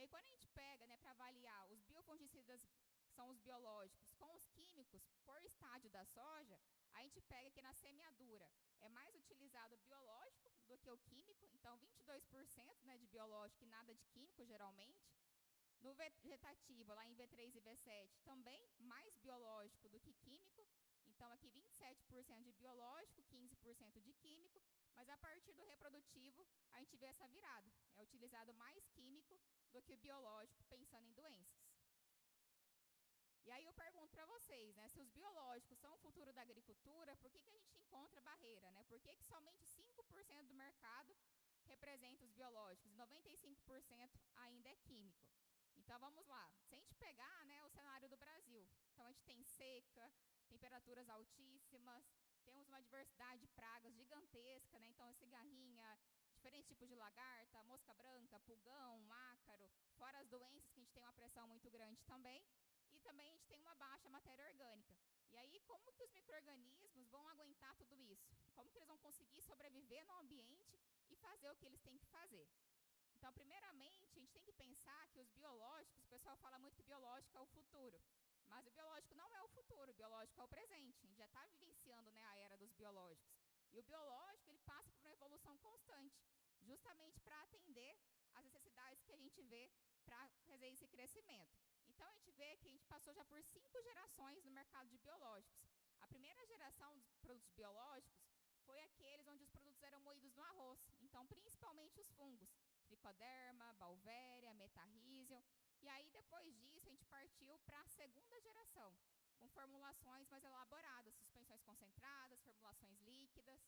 aí, quando a gente pega, né, para avaliar os biofungicidas, que são os biológicos, com os químicos por estágio da soja, a gente pega que na semeadura é mais utilizado o biológico do que o químico, então 22%, né, de biológico e nada de químico, geralmente. No vegetativo, lá em V3 e V7, também mais biológico do que químico, então aqui 27% de biológico, 15% de químico, mas a partir do reprodutivo a gente vê essa virada, é utilizado mais químico do que o biológico, pensando em doenças. E aí eu pergunto para vocês, né, se os biológicos são o futuro da agricultura, por que a gente encontra barreira? Né? Por que somente 5% do mercado representa os biológicos e 95% ainda é químico? Então, vamos lá. Se a gente pegar, né, o cenário do Brasil, então a gente tem seca, temperaturas altíssimas, temos uma diversidade de pragas gigantesca, né, então a cigarrinha, diferentes tipos de lagarta, mosca branca, pulgão, ácaro, fora as doenças que a gente tem uma pressão muito grande também, e também a gente tem uma baixa matéria orgânica. E aí, como que os micro-organismos vão aguentar tudo isso? Como que eles vão conseguir sobreviver no ambiente e fazer o que eles têm que fazer? Então, primeiramente, a gente tem que pensar que os biológicos, o pessoal fala muito que biológico é o futuro, mas o biológico não é o futuro, o biológico é o presente. A gente já está vivenciando, né, a era dos biológicos. E o biológico, ele passa por uma evolução constante, justamente para atender às necessidades que a gente vê para fazer esse crescimento. Então, a gente vê que a gente passou já por 5 gerações no mercado de biológicos. A primeira geração dos produtos biológicos foi aqueles onde os produtos eram moídos no arroz, então, principalmente os fungos. Tricoderma, Balvéria, Metarrhizium. E aí, depois disso, a gente partiu para a segunda geração, com formulações mais elaboradas, suspensões concentradas, formulações líquidas.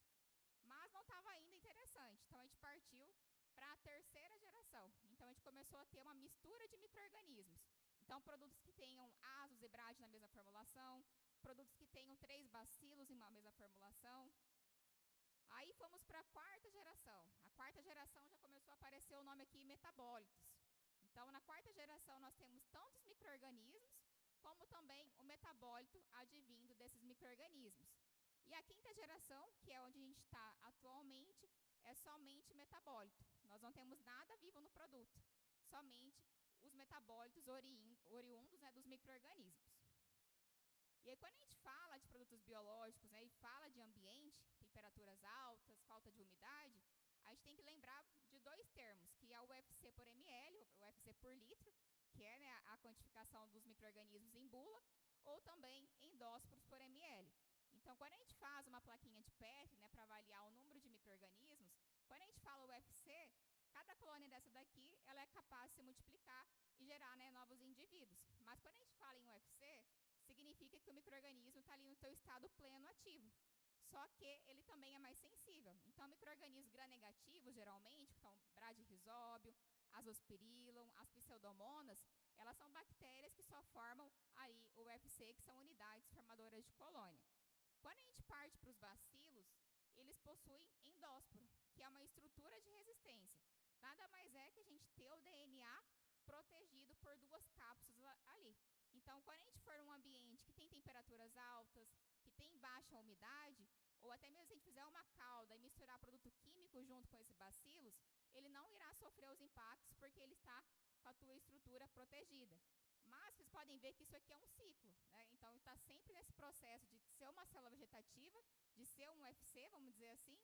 Mas não estava ainda interessante, então a gente partiu para a terceira geração. Então, a gente começou a ter uma mistura de micro-organismos. Então, produtos que tenham Azus e Brade na mesma formulação, produtos que tenham 3 bacilos em uma mesma formulação. Aí fomos para a quarta geração. A quarta geração já começou a aparecer o nome aqui, metabólitos. Então, na quarta geração, nós temos tanto os micro-organismos, como também o metabólito advindo desses micro-organismos. E a quinta geração, que é onde a gente está atualmente, é somente metabólito. Nós não temos nada vivo no produto, somente os metabólitos oriundos, né, dos micro-organismos. E aí, quando a gente fala de produtos biológicos, né, e fala de ambiente, temperaturas altas, falta de umidade, a gente tem que lembrar de 2 termos, que é o UFC por ml, o UFC por litro, que é, né, a quantificação dos micro-organismos em bula, ou também endósporos por ml. Então, quando a gente faz uma plaquinha de Petri, né, para avaliar o número de micro-organismos, quando a gente fala UFC, cada colônia dessa daqui, ela é capaz de se multiplicar e gerar, né, novos indivíduos. Mas quando a gente fala em UFC, significa que o micro-organismo está ali no seu estado pleno ativo. Só que ele também é mais sensível. Então, micro-organismos gram-negativos, geralmente, que são Bradyrhizóbio, Azospirillum, as pseudomonas, elas são bactérias que só formam aí o UFC, que são unidades formadoras de colônia. Quando a gente parte para os bacilos, eles possuem endósporo, que é uma estrutura de resistência. Nada mais é que a gente ter o DNA protegido por 2 cápsulas ali. Então, quando a gente for num ambiente que tem temperaturas altas, que tem baixa umidade, ou até mesmo se a gente fizer uma calda e misturar produto químico junto com esses bacilos, ele não irá sofrer os impactos porque ele está com a tua estrutura protegida. Mas vocês podem ver que isso aqui é um ciclo, né? Então, está sempre nesse processo de ser uma célula vegetativa, de ser um UFC, vamos dizer assim,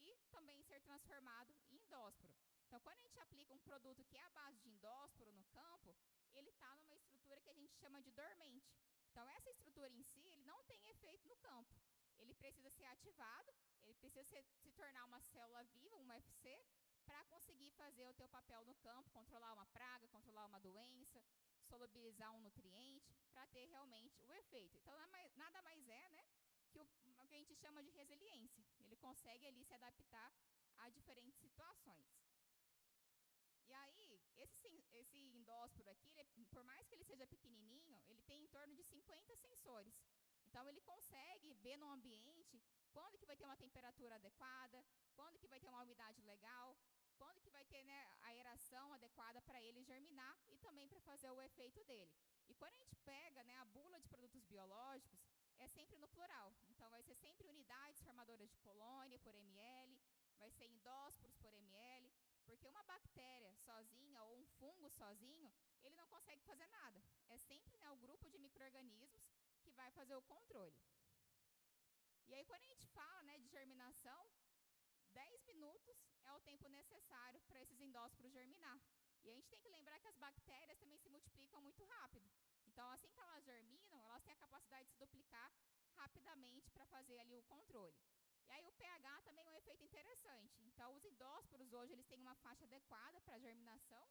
e também ser transformado em endósporo. Então, quando a gente aplica um produto que é à base de endósporo no campo, ele está numa estrutura que a gente chama de dormente. Então, essa estrutura em si, ele não tem efeito no campo. Ele precisa ser ativado, ele precisa se tornar uma célula viva, um UFC, para conseguir fazer o teu papel no campo, controlar uma praga, controlar uma doença, solubilizar um nutriente, para ter realmente o efeito. Então, nada mais é, né, que o que a gente chama de resiliência. Ele consegue ali se adaptar a diferentes situações. E aí, esse endósporo aqui, por mais que ele seja pequenininho, ele tem em torno de 50 sensores. Então, ele consegue ver no ambiente quando que vai ter uma temperatura adequada, quando que vai ter uma umidade legal, quando que vai ter, né, a aeração adequada para ele germinar e também para fazer o efeito dele. E quando a gente pega, né, a bula de produtos biológicos, é sempre no plural. Então, vai ser sempre unidades formadoras de colônia por ml, vai ser endósporos por ml, porque uma bactéria sozinha ou um fungo sozinho, ele não consegue fazer nada. É sempre, né, o grupo de micro-organismos que vai fazer o controle. E aí, quando a gente fala, né, de germinação, 10 minutos é o tempo necessário para esses endósporos germinar. E a gente tem que lembrar que as bactérias também se multiplicam muito rápido. Então, assim que elas germinam, elas têm a capacidade de se duplicar rapidamente para fazer ali o controle. E aí o pH também é um efeito interessante. Então, os endósporos hoje eles têm uma faixa adequada para a germinação,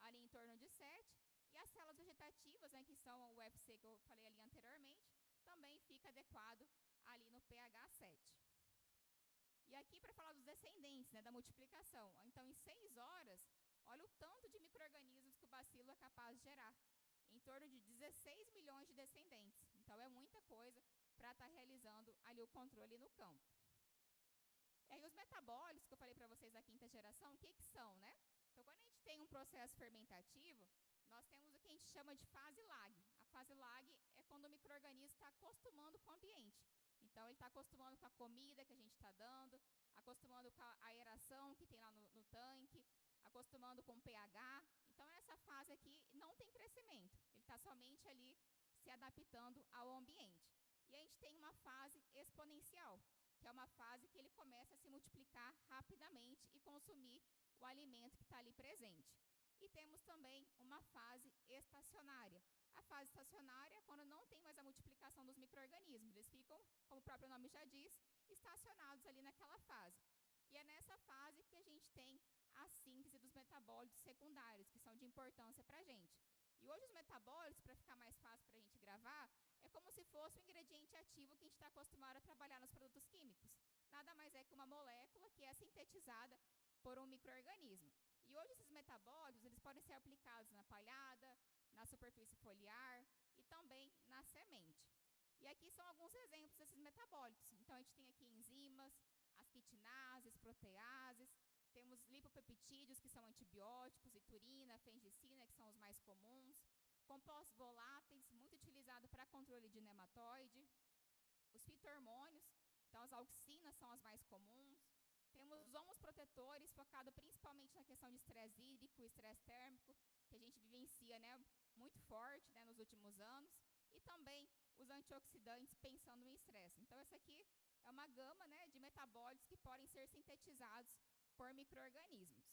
ali em torno de 7. E as células vegetativas, né, que são o UFC que eu falei ali anteriormente, também fica adequado ali no pH 7. E aqui para falar dos descendentes, né, da multiplicação. Então, em 6 horas, olha o tanto de micro-organismos que o bacilo é capaz de gerar. Em torno de 16 milhões de descendentes. Então, é muita coisa para estar realizando ali o controle no campo. E aí, os metabólitos que eu falei para vocês da quinta geração, o que são, né? Então, quando a gente tem um processo fermentativo, nós temos o que a gente chama de fase lag. A fase lag é quando o micro-organismo está acostumando com o ambiente. Então, ele está acostumando com a comida que a gente está dando, acostumando com a aeração que tem lá no tanque, acostumando com o pH. Então, essa fase aqui não tem crescimento. Ele está somente ali se adaptando ao ambiente. E a gente tem uma fase exponencial, que é uma fase que ele começa a se multiplicar rapidamente e consumir o alimento que está ali presente. E temos também uma fase estacionária. A fase estacionária é quando não tem mais a multiplicação dos micro-organismos. Eles ficam, como o próprio nome já diz, estacionados ali naquela fase. E é nessa fase que a gente tem a síntese dos metabólitos secundários, que são de importância para a gente. E hoje os metabólitos, para ficar mais fácil para a gente gravar, é como se fosse o ingrediente ativo que a gente está acostumado a trabalhar nos produtos químicos. Nada mais é que uma molécula que é sintetizada por um micro-organismo. E hoje esses metabólitos, eles podem ser aplicados na palhada, na superfície foliar e também na semente. E aqui são alguns exemplos desses metabólitos. Então, a gente tem aqui enzimas, as quitinases, proteases, temos lipopeptídeos, que são antibióticos, iturina, fengicina, que são os mais comuns, compostos voláteis, muito utilizado para controle de nematóide, os fitohormônios, então as auxinas são as mais comuns, temos os homos protetores, focado principalmente na questão de estresse hídrico, estresse térmico, que a gente vivencia, né, muito forte, né, nos últimos anos, e também os antioxidantes pensando em estresse. Então, essa aqui é uma gama, né, de metabólitos que podem ser sintetizados por micro-organismos.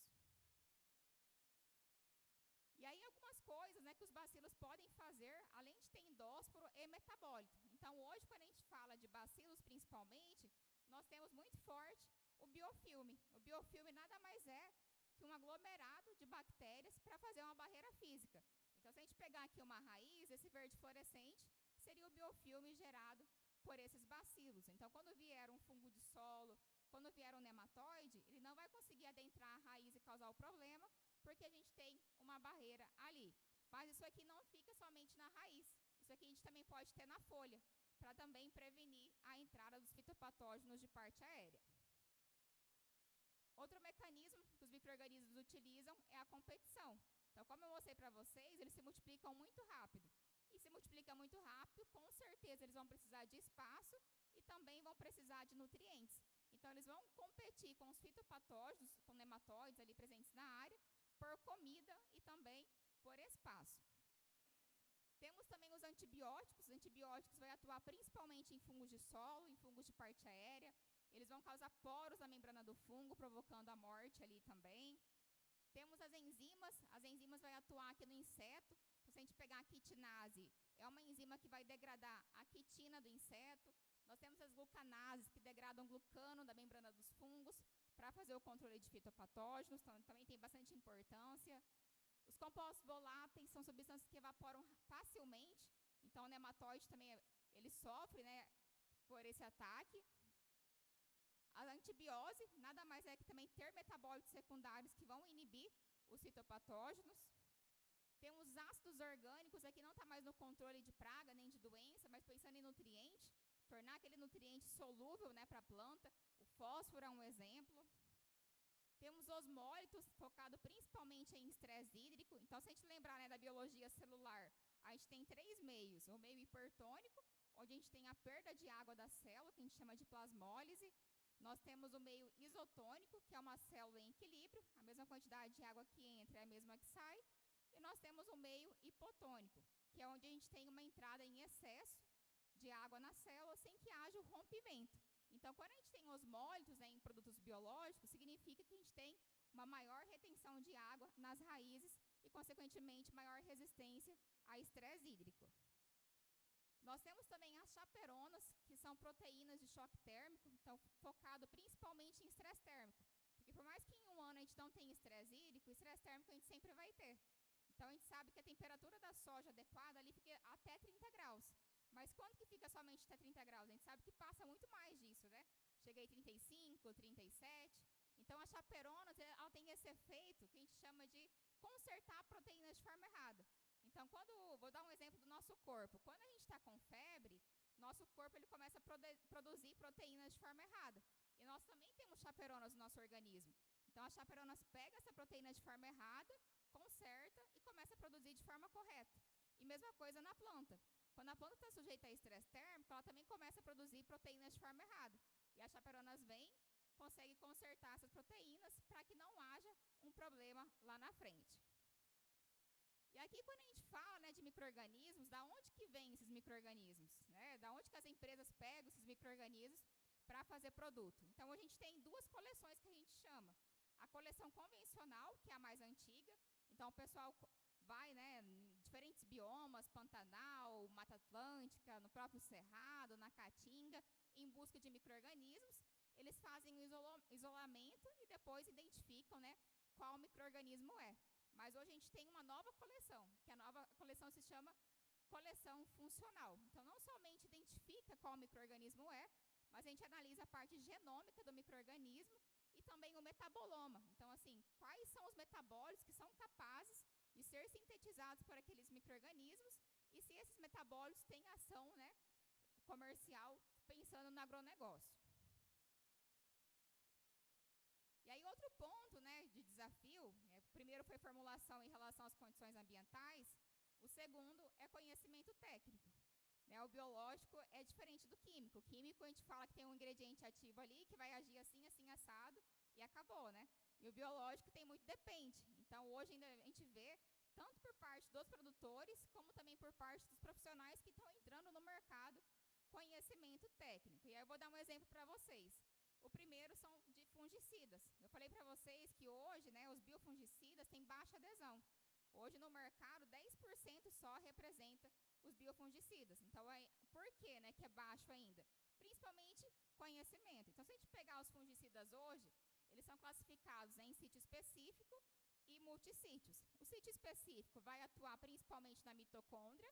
E aí, algumas coisas, né, que os bacilos podem fazer, além de ter endósporo e metabólito. Então, hoje, quando a gente fala de bacilos, principalmente, nós temos muito forte o biofilme. O biofilme nada mais é que um aglomerado de bactérias para fazer uma barreira física. Então, se a gente pegar aqui uma raiz, esse verde fluorescente seria o biofilme gerado por esses bacilos. Então, quando vier um fungo de solo, quando vier um nematóide, ele não vai conseguir adentrar a raiz e causar o problema, porque a gente tem uma barreira ali. Mas isso aqui não fica somente na raiz. Isso aqui a gente também pode ter na folha, para também prevenir a entrada dos fitopatógenos de parte aérea. Outro mecanismo que os micro-organismos utilizam é a competição. Então, como eu mostrei para vocês, eles se multiplicam muito rápido. E se multiplicam muito rápido, com certeza eles vão precisar de espaço e também vão precisar de nutrientes. Então, eles vão competir com os fitopatógenos, com nematóides ali presentes na área, por comida e também por espaço. Temos também os antibióticos. Os antibióticos vão atuar principalmente em fungos de solo, em fungos de parte aérea. Eles vão causar poros na membrana do fungo, provocando a morte ali também. Temos as enzimas vão atuar aqui no inseto. Então, se a gente pegar a quitinase, é uma enzima que vai degradar a quitina do inseto. Nós temos as glucanases, que degradam glucano da membrana dos fungos para fazer o controle de fitopatógenos, então também tem bastante importância. Os compostos voláteis são substâncias que evaporam facilmente, então o nematóide também ele sofre, né, por esse ataque. A antibiose nada mais é que também ter metabólitos secundários que vão inibir os fitopatógenos. Temos ácidos orgânicos, aqui não está mais no controle de praga nem de doença, mas pensando em nutriente, tornar aquele nutriente solúvel, né, para a planta. O fósforo é um exemplo. Temos osmólitos, focado principalmente em estresse hídrico. Então, se a gente lembrar, né, da biologia celular, a gente tem 3 meios. O meio hipertônico, onde a gente tem a perda de água da célula, que a gente chama de plasmólise. Nós temos o meio isotônico, que é uma célula em equilíbrio. A mesma quantidade de água que entra é a mesma que sai. nós temos o meio hipotônico, que é onde a gente tem uma entrada em excesso de água na célula sem que haja o rompimento. Então, quando a gente tem osmólitos, né, em produtos biológicos, significa que a gente tem uma maior retenção de água nas raízes e, consequentemente, maior resistência a estresse hídrico. Nós temos também as chaperonas, que são proteínas de choque térmico, então focado principalmente em estresse térmico. Porque por mais que em um ano a gente não tenha estresse hídrico, o estresse térmico a gente sempre vai ter. Então a gente sabe que a temperatura da soja adequada ali fica até 30 graus. Mas quando que fica somente até 30 graus? A gente sabe que passa muito mais disso, né? Cheguei a 35, 37. Então a chaperonas, ela tem esse efeito que a gente chama de consertar proteínas de forma errada. Então, vou dar um exemplo do nosso corpo. Quando a gente está com febre, nosso corpo ele começa a produzir proteínas de forma errada. E nós também temos chaperonas no nosso organismo. Então, as chaperonas pegam essa proteína de forma errada, conserta e começa a produzir de forma correta. E mesma coisa na planta. Quando a planta está sujeita a estresse térmico, ela também começa a produzir proteínas de forma errada. E as chaperonas vêm, conseguem consertar essas proteínas para que não haja um problema lá na frente. E aqui, quando a gente fala, né, de micro-organismos, da onde que vêm esses micro-organismos? Né? Da onde que as empresas pegam esses micro-organismos para fazer produto? Então, a gente tem duas coleções que a gente chama. A coleção convencional, que é a mais antiga. Então, o pessoal vai, né, em diferentes biomas, Pantanal, Mata Atlântica, no próprio Cerrado, na Caatinga, em busca de micro-organismos. Eles fazem o isolamento e depois identificam, né, qual micro-organismo é. Mas hoje a gente tem uma nova coleção, que a nova coleção se chama coleção funcional. Então, não somente identifica qual micro-organismo é, mas a gente analisa a parte genômica do micro-organismo e também o metaboloma. Então, assim, quais são os metabólitos que são capazes de ser sintetizados por aqueles micro-organismos e se esses metabólitos têm ação, né, comercial, pensando no agronegócio. E aí, outro ponto, né, de desafio, o primeiro foi formulação em relação às condições ambientais, o segundo é conhecimento técnico. Né, o biológico é diferente do químico. O químico, a gente fala que tem um ingrediente ativo ali, que vai agir assim, assim, assado, e acabou, né? E o biológico tem muito depende. Então, hoje ainda a gente vê, tanto por parte dos produtores, como também por parte dos profissionais que estão entrando no mercado, conhecimento técnico. E aí eu vou dar um exemplo para vocês. O primeiro são de fungicidas. Eu falei para vocês que hoje, né, os biofungicidas têm baixa adesão. Hoje no mercado, 10% só representa os biofungicidas. Então, por que, né, que é baixo ainda? Principalmente conhecimento. Então, se a gente pegar os fungicidas hoje, eles são classificados em sítio específico e multissítios. O sítio específico vai atuar principalmente na mitocôndria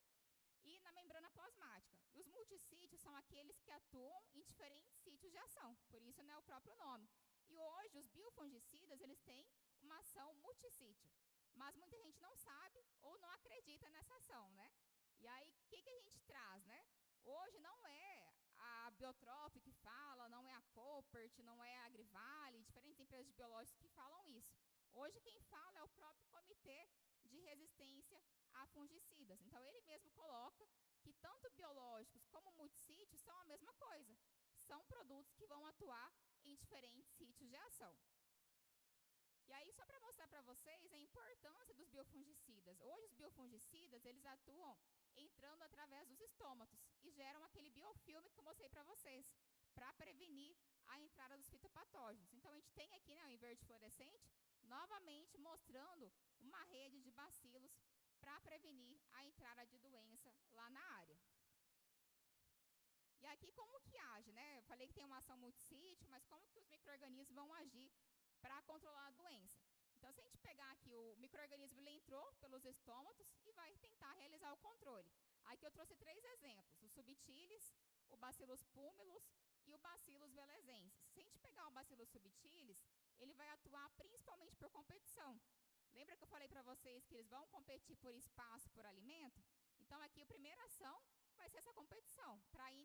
e na membrana plasmática. E os multissítios são aqueles que atuam em diferentes sítios de ação, por isso, né, o próprio nome. E hoje os biofungicidas, eles têm uma ação multissítio, mas muita gente não sabe ou não acredita nessa ação, né? E aí, o que a gente traz, né? Hoje não é a Biotrop que fala, não é a Coopert, não é a Agrivale, diferentes empresas de biológicos que falam isso. Hoje quem fala é o próprio Comitê de Resistência a Fungicidas. Então, ele mesmo coloca que tanto biológicos como multissítios são a mesma coisa. São produtos que vão atuar em diferentes sítios de ação. E aí, só para mostrar para vocês a importância dos biofungicidas. Hoje, os biofungicidas, eles atuam entrando através dos estômatos e geram aquele biofilme que eu mostrei para vocês, para prevenir a entrada dos fitopatógenos. Então, a gente tem aqui, né, em verde fluorescente, novamente mostrando uma rede de bacilos para prevenir a entrada de doença lá na área. E aqui como que age, né? Eu falei que tem uma ação multissítio, mas como que os micro-organismos vão agir para controlar a doença? Então, se a gente pegar aqui o micro-organismo, ele entrou pelos estômatos e vai tentar realizar o controle. Aqui eu trouxe 3 exemplos, o subtilis, o Bacillus púmilus e o Bacillus velezensis. Se a gente pegar o Bacillus subtilis, ele vai atuar principalmente por competição. Lembra que eu falei para vocês que eles vão competir por espaço, por alimento? Então, aqui a primeira ação vai ser essa competição, para